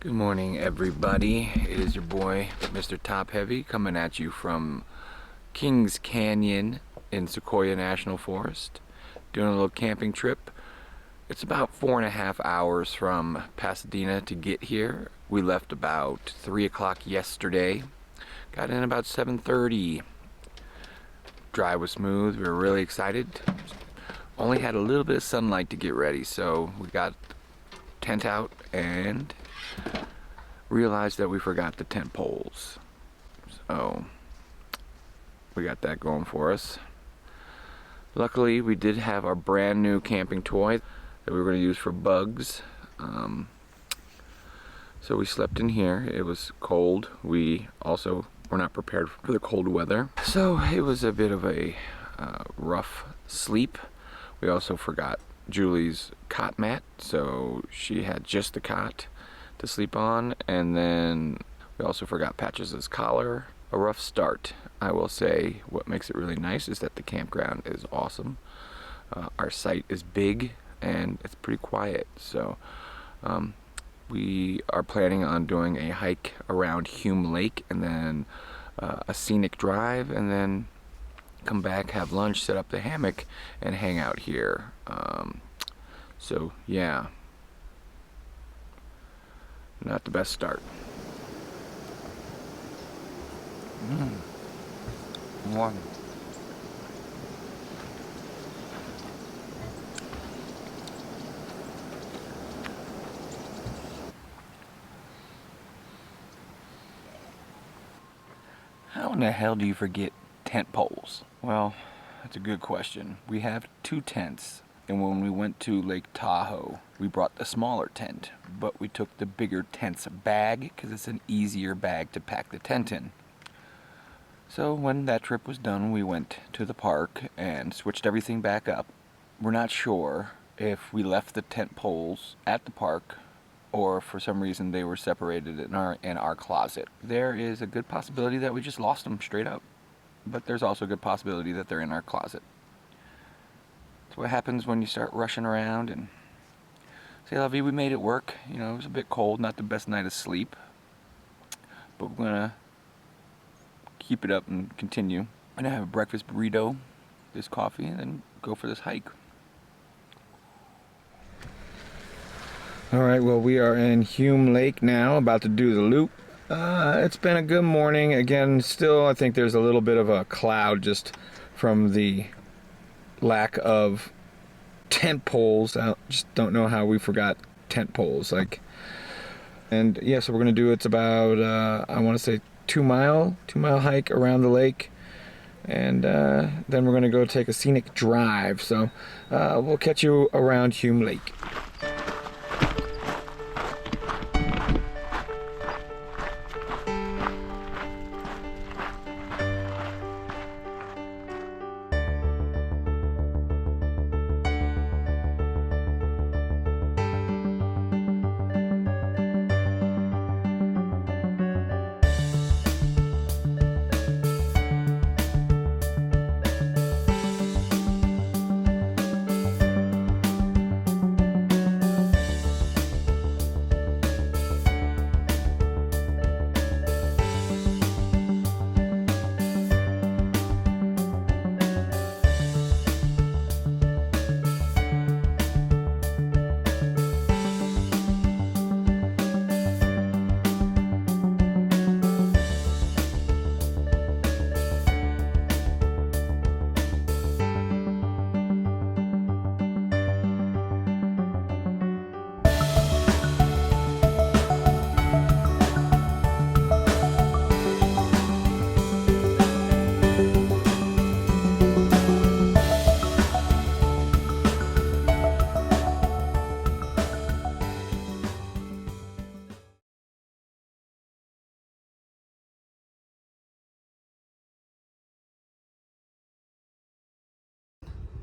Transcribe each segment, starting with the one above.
Good morning, everybody. It is your boy, Mr. Top Heavy, coming at you from Kings Canyon in Sequoia National Forest, doing a little camping trip. It's about 4.5 hours from Pasadena to get here. We left about 3 o'clock yesterday, got in about 7:30. Drive was smooth. We were really excited. Only had a little bit of sunlight to get ready, so we got tent out and realized that we forgot the tent poles. So we got that going for us. Luckily, we did have our brand new camping toy that we were going to use for bugs. So we slept in here. It was cold. We also were not prepared for the cold weather. So it was a bit of a rough sleep. We also forgot Julie's cot mat, so she had just the cot to sleep on, and then we also forgot Patches' collar. A rough start, I will say. What makes it really nice is that the campground is awesome. Our site is big and it's pretty quiet, so we are planning on doing a hike around Hume Lake and then a scenic drive, and then come back, have lunch, set up the hammock, and hang out here. So yeah, not the best start. One. How in the hell do you forget tent poles? Well, that's a good question. We have 2 tents, and when we went to Lake Tahoe, we brought the smaller tent, but we took the bigger tent's bag because it's an easier bag to pack the tent in. So when that trip was done, we went to the park and switched everything back up. We're not sure if we left the tent poles at the park or for some reason they were separated in our closet. There is a good possibility that we just lost them straight up, but there's also a good possibility that they're in our closet. That's what happens when you start rushing around. And c'est la vie, we made it work. You know, it was a bit cold, not the best night of sleep, but we're gonna keep it up and continue. I'm gonna have a breakfast burrito, this coffee, and then go for this hike. Alright, well, we are in Hume Lake now, about to do the loop. It's been a good morning. Again, still I think there's a little bit of a cloud just from the lack of tent poles. I just don't know how we forgot tent poles. And yeah, so we're gonna do, it's about I want to say 2-mile hike around the lake, and then we're gonna go take a scenic drive. So we'll catch you around Hume Lake.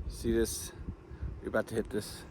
See this? We're about to hit this.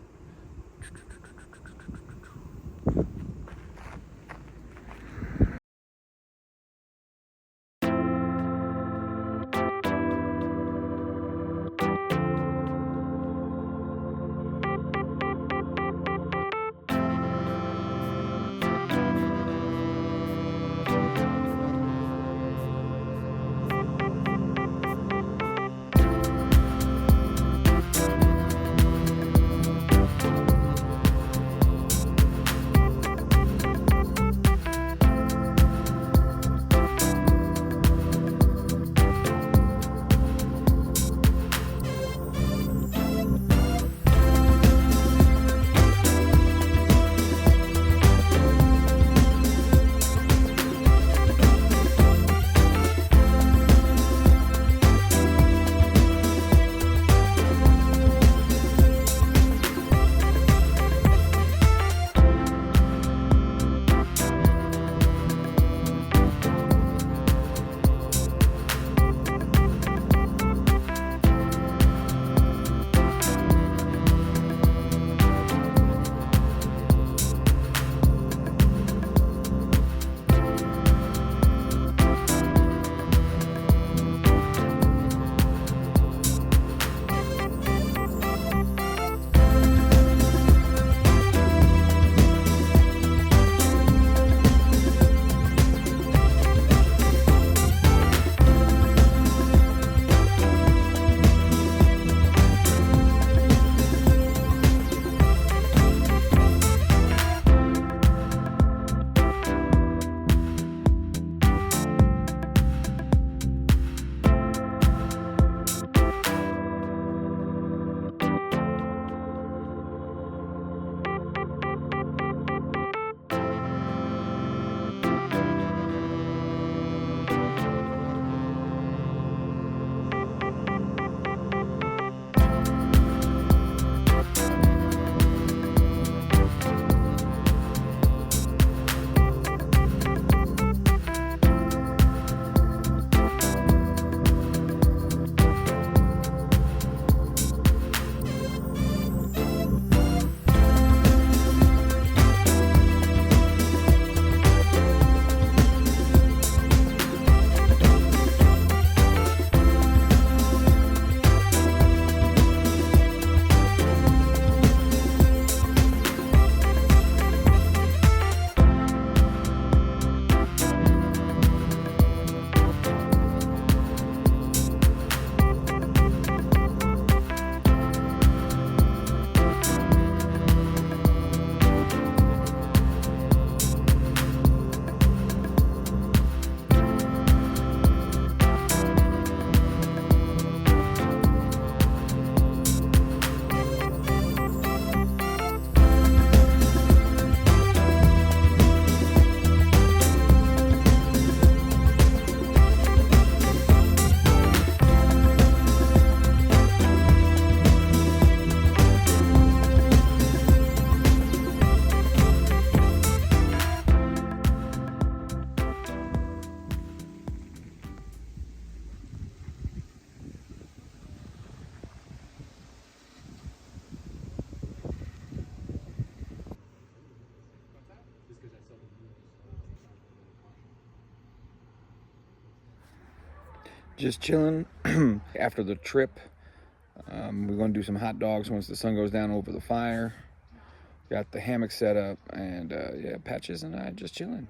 Just chilling after the trip. We're gonna do some hot dogs once the sun goes down over the fire. Got the hammock set up, and yeah, Patches and I just chilling.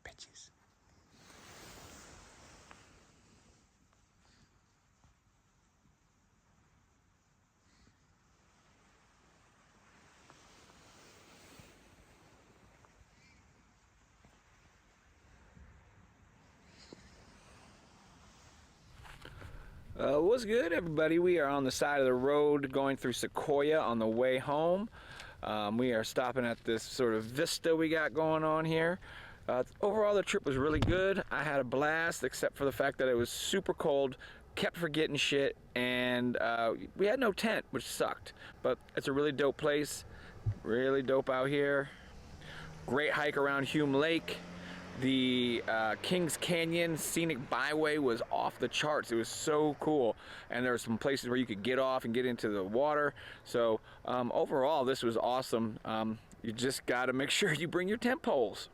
Bitches. What's good, everybody? We are on the side of the road going through Sequoia on the way home. We are stopping at this sort of vista we got going on here. Overall, the trip was really good. I had a blast, except for the fact that it was super cold, kept forgetting shit, and we had no tent, which sucked. But it's a really dope place, really dope out here. Great hike around Hume Lake. The Kings Canyon scenic byway was off the charts. It was so cool, and there were some places where you could get off and get into the water. So overall, this was awesome. You just got to make sure you bring your tent poles.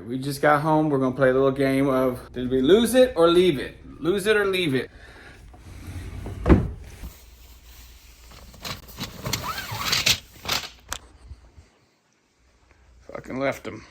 We just got home. We're gonna play a little game of, did we lose it or leave it? Lose it or leave it? Fucking left him.